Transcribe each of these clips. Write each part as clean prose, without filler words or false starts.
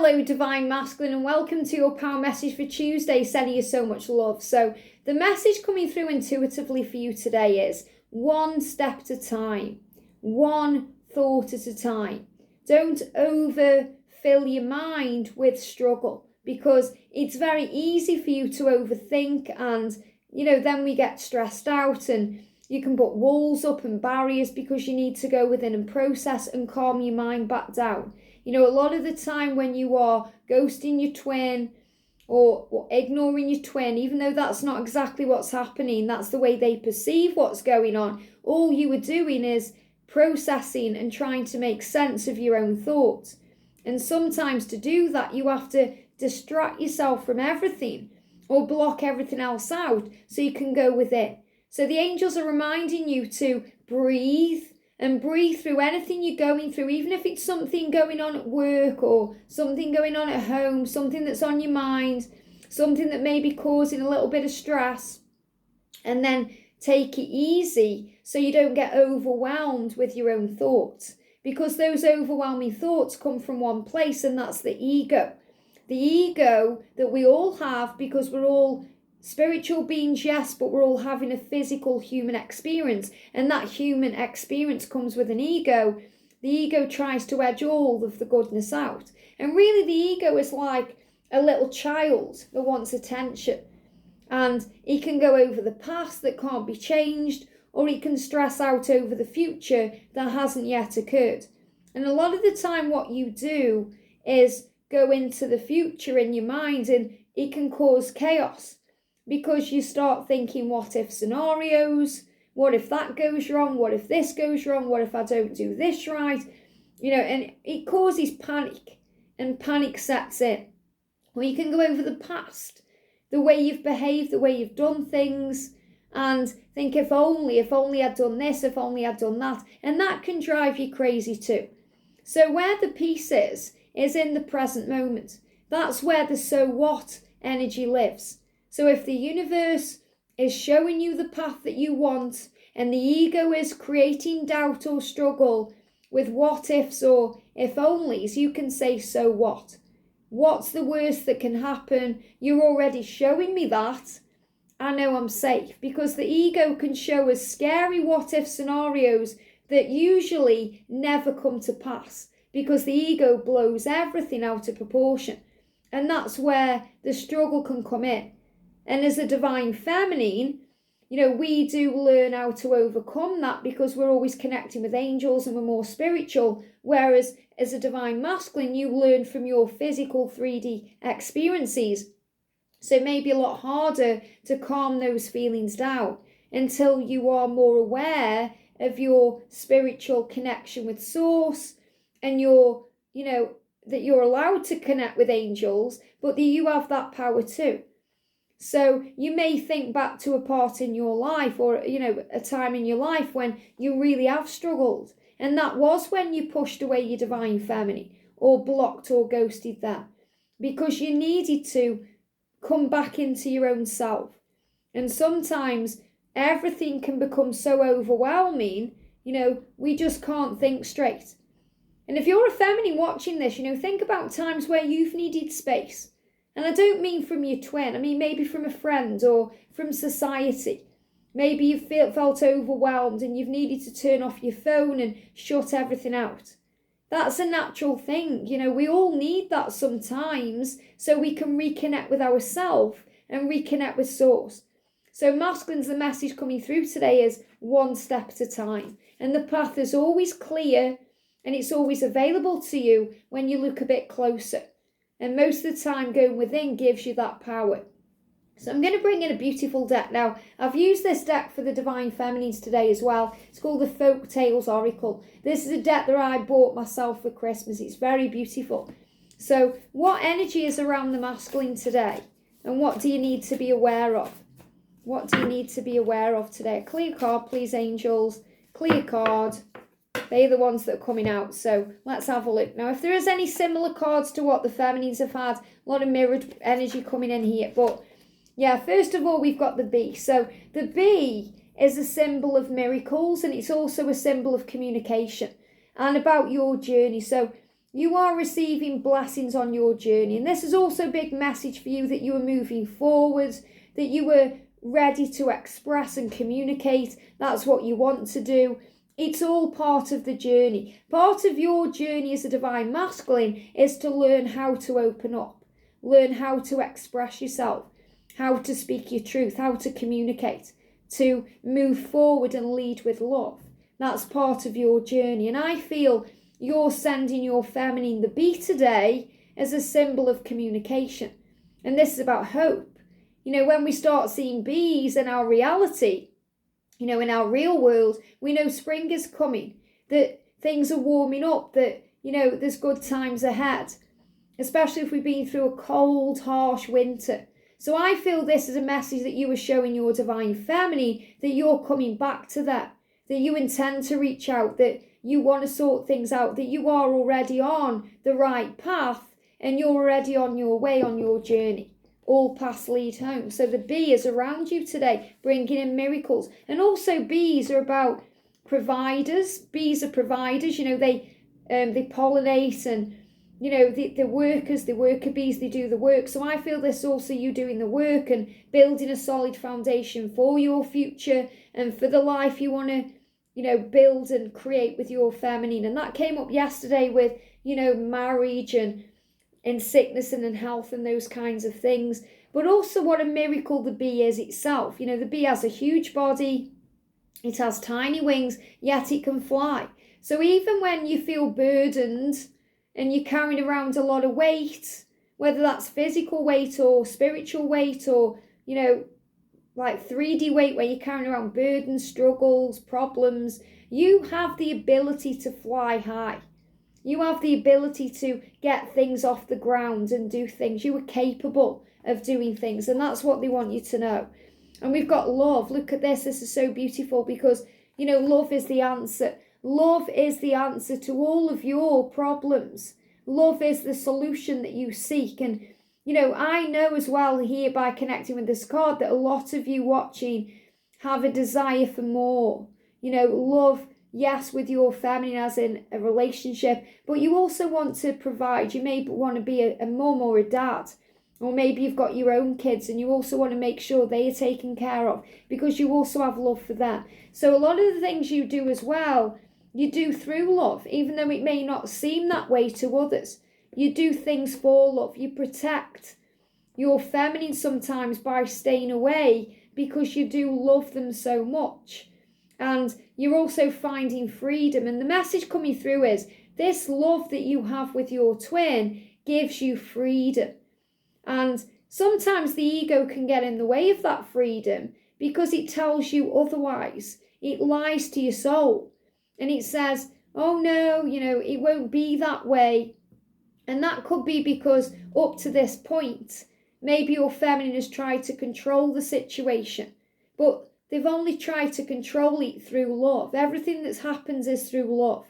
Hello, Divine Masculine, and welcome to your power message for Tuesday, sending you so much love. So the message coming through intuitively for you today is one step at a time, one thought at a time. Don't overfill your mind with struggle, because it's very easy for you to overthink, and then we get stressed out, and you can put walls up and barriers because you need to go within and process and calm your mind back down. A lot of the time when you are ghosting your twin or ignoring your twin, even though that's not exactly what's happening, that's the way they perceive what's going on, all you are doing is processing and trying to make sense of your own thoughts. And sometimes to do that, you have to distract yourself from everything or block everything else out so you can go within. So the angels are reminding you to breathe and breathe through anything you're going through, even if it's something going on at work or something going on at home, something that's on your mind, something that may be causing a little bit of stress. And then take it easy so you don't get overwhelmed with your own thoughts, because those overwhelming thoughts come from one place, and that's the ego. The ego that we all have, because we're all spiritual beings, yes, but we're all having a physical human experience, and that human experience comes with an ego. The ego tries to edge all of the goodness out, and really the ego is like a little child that wants attention, and he can go over the past that can't be changed, or he can stress out over the future that hasn't yet occurred. And a lot of the time what you do is go into the future in your mind, and it can cause chaos, because you start thinking what if scenarios. What if that goes wrong? What if this goes wrong? What if I don't do this right? And it causes panic, and panic sets in. Or you can go over the past, the way you've behaved, the way you've done things, and think if only I'd done this, if only I'd done that. And that can drive you crazy too. So where the peace is in the present moment. That's where the so what energy lives. So if the universe is showing you the path that you want, and the ego is creating doubt or struggle with what ifs or if onlys, you can say, so what? What's the worst that can happen? You're already showing me that. I know I'm safe, because the ego can show us scary what if scenarios that usually never come to pass, because the ego blows everything out of proportion. And that's where the struggle can come in. And as a divine feminine, we do learn how to overcome that, because we're always connecting with angels and we're more spiritual. Whereas as a divine masculine, you learn from your physical 3D experiences. So it may be a lot harder to calm those feelings down until you are more aware of your spiritual connection with source, and that you're allowed to connect with angels, but that you have that power too. So you may think back to a part in your life, or, a time in your life when you really have struggled. And that was when you pushed away your divine feminine, or blocked or ghosted them, because you needed to come back into your own self. And sometimes everything can become so overwhelming, we just can't think straight. And if you're a feminine watching this, think about times where you've needed space. And I don't mean from your twin. I mean maybe from a friend or from society. Maybe you've felt overwhelmed and you've needed to turn off your phone and shut everything out. That's a natural thing. We all need that sometimes, so we can reconnect with ourselves and reconnect with source. So masculines, the message coming through today is one step at a time. And the path is always clear, and it's always available to you when you look a bit closer. And most of the time, going within gives you that power. So I'm going to bring in a beautiful deck now. I've used this deck for the Divine Feminines today as well. It's called the Foxtails Oracle. This is a deck that I bought myself for Christmas. It's very beautiful. So what energy is around the masculine today? And what do you need to be aware of? What do you need to be aware of today? A clear card, please, angels. Clear card. They're the ones that are coming out. So let's have a look. Now, if there is any similar cards to what the feminines have had, a lot of mirrored energy coming in here. But yeah, first of all, we've got the bee. So the bee is a symbol of miracles, and it's also a symbol of communication and about your journey. So You are receiving blessings on your journey. And this is also a big message for you, that you are moving forward, that you were ready to express and communicate. That's what you want to do. It's all part of the journey. Part of your journey as a divine masculine is to learn how to open up, learn how to express yourself, how to speak your truth, how to communicate, to move forward and lead with love. That's part of your journey. And I feel you're sending your feminine, the bee, today as a symbol of communication. And this is about hope. You know, when we start seeing bees in our reality, you know, in our real world, we know spring is coming, that things are warming up, that, you know, there's good times ahead, especially if we've been through a cold, harsh winter. So I feel this is a message that you are showing your divine feminine, that you're coming back to that you intend to reach out, that you want to sort things out, that you are already on the right path and you're already on your way, on your journey. All paths lead home. So the bee is around you today, bringing in miracles. And also bees are about providers. Bees are providers. You know, they pollinate, and, you know, the workers, the worker bees, they do the work. So I feel this also you doing the work and building a solid foundation for your future and for the life you want to, you know, build and create with your feminine. And that came up yesterday with, you know, marriage and in sickness and in health and those kinds of things. But also what a miracle the bee is itself. You know, the bee has a huge body, it has tiny wings, yet it can fly. So even when you feel burdened and you're carrying around a lot of weight, whether that's physical weight or spiritual weight, or, you know, like 3D weight where you're carrying around burdens, struggles, problems, you have the ability to fly high. You have the ability to get things off the ground and do things. You are capable of doing things, and that's what they want you to know. And we've got love. Look at this. This is so beautiful because, you know, love is the answer. Love is the answer to all of your problems. Love is the solution that you seek. And, you know, I know as well here by connecting with this card that a lot of you watching have a desire for more. You know, love, yes, with your feminine as in a relationship, but you also want to provide. You may want to be a mum or a dad, or maybe you've got your own kids and you also want to make sure they are taken care of because you also have love for them. So a lot of the things you do as well, you do through love, even though it may not seem that way to others. You do things for love. You protect your feminine sometimes by staying away because you do love them so much. And you're also finding freedom. And the message coming through is this love that you have with your twin gives you freedom. And sometimes the ego can get in the way of that freedom because it tells you otherwise. It lies to your soul. And it says, oh no, you know, it won't be that way. And that could be because up to this point, maybe your feminine has tried to control the situation. But they've only tried to control it through love. Everything that happens is through love,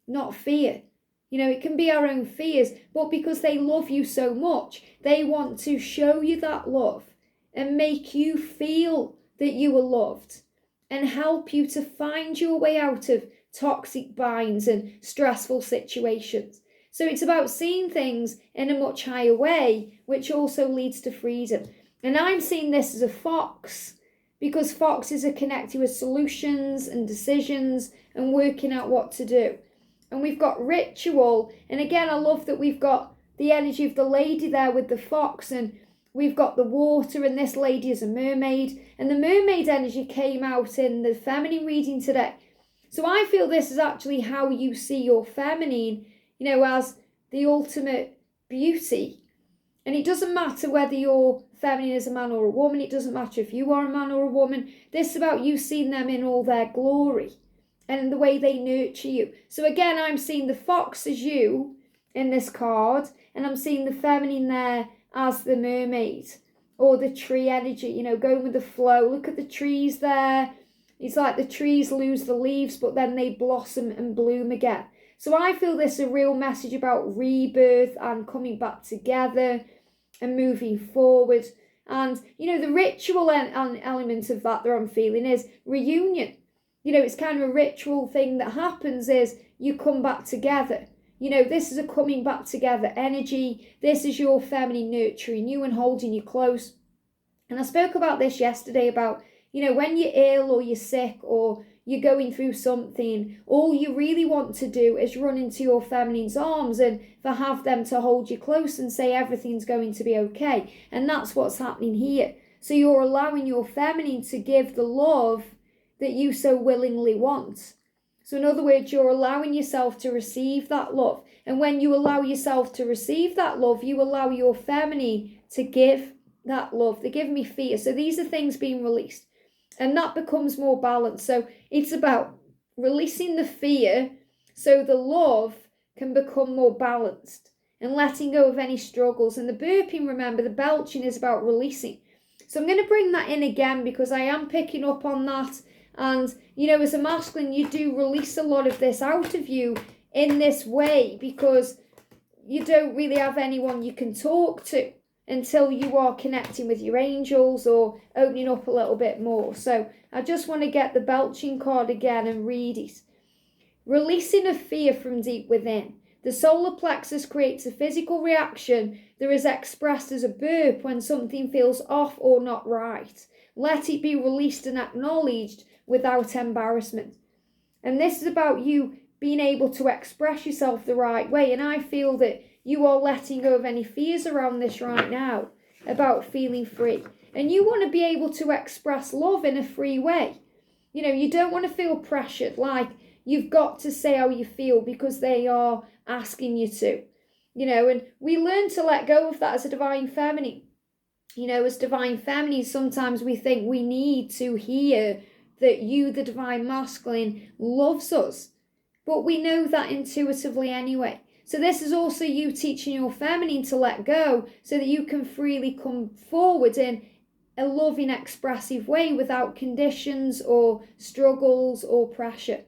not fear. You know, it can be our own fears, but because they love you so much, they want to show you that love and make you feel that you are loved and help you to find your way out of toxic binds and stressful situations. So it's about seeing things in a much higher way, which also leads to freedom. And I'm seeing this as a fox, because foxes are connected with solutions and decisions and working out what to do. And we've got ritual. And again, I love that we've got the energy of the lady there with the fox, and we've got the water, and this lady is a mermaid. And the mermaid energy came out in the feminine reading today. So I feel this is actually how you see your feminine, you know, as the ultimate beauty. And it doesn't matter whether your feminine is a man or a woman. It doesn't matter if you are a man or a woman. This is about you seeing them in all their glory and the way they nurture you. So again, I'm seeing the fox as you in this card, and I'm seeing the feminine there as the mermaid or the tree energy, you know, going with the flow. Look at the trees there. It's like the trees lose the leaves, but then they blossom and bloom again. So I feel this is a real message about rebirth and coming back together and moving forward. And, you know, the ritual element of that I'm feeling is reunion. You know, it's kind of a ritual thing that happens is you come back together. this is a coming back together energy. This is your feminine nurturing you and holding you close. And I spoke about this yesterday about, when you're ill or you're sick or you're going through something, all you really want to do is run into your feminine's arms and have them to hold you close and say everything's going to be okay. And that's what's happening here. So you're allowing your feminine to give the love that you so willingly want. So in other words, you're allowing yourself to receive that love. And when you allow yourself to receive that love, you allow your feminine to give that love. They give me fear. So these are things being released. And that becomes more balanced. So it's about releasing the fear so the love can become more balanced and letting go of any struggles. And the burping, remember, the belching is about releasing. So I'm going to bring that in again because I am picking up on that. And, as a masculine, you do release a lot of this out of you in this way because you don't really have anyone you can talk to until you are connecting with your angels or opening up a little bit more. So I just want to get the belching card again and read it. Releasing of fear from deep within. The solar plexus creates a physical reaction that is expressed as a burp when something feels off or not right. Let it be released and acknowledged without embarrassment. And this is about you being able to express yourself the right way. And I feel that you are letting go of any fears around this right now about feeling free. And you want to be able to express love in a free way. You don't want to feel pressured, like you've got to say how you feel because they are asking you to. And we learn to let go of that as a divine feminine. As divine feminine, sometimes we think we need to hear that you, the divine masculine, loves us. But we know that intuitively anyway. So this is also you teaching your feminine to let go so that you can freely come forward in a loving, expressive way without conditions or struggles or pressure.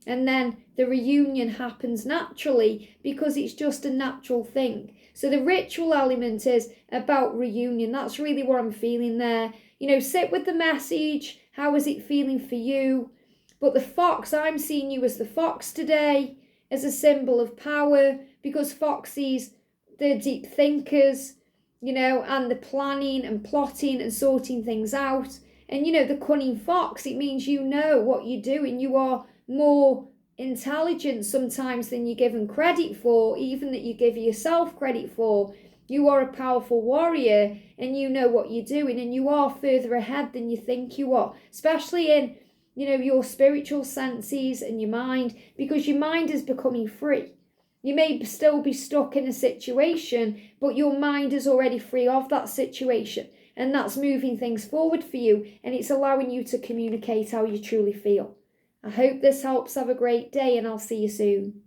And then the reunion happens naturally because it's just a natural thing. So the ritual element is about reunion. That's really what I'm feeling there. Sit with the message. How is it feeling for you? But the fox, I'm seeing you as the fox today, as a symbol of power, because foxes, they're deep thinkers, and the planning and plotting and sorting things out. And, the cunning fox, it means you know what you're doing. You are more intelligent sometimes than you're given credit for, even that you give yourself credit for. You are a powerful warrior and you know what you're doing, and you are further ahead than you think you are, especially in, your spiritual senses and your mind, because your mind is becoming free. You may still be stuck in a situation, but your mind is already free of that situation, and that's moving things forward for you, and it's allowing you to communicate how you truly feel. I hope this helps. Have a great day, and I'll see you soon.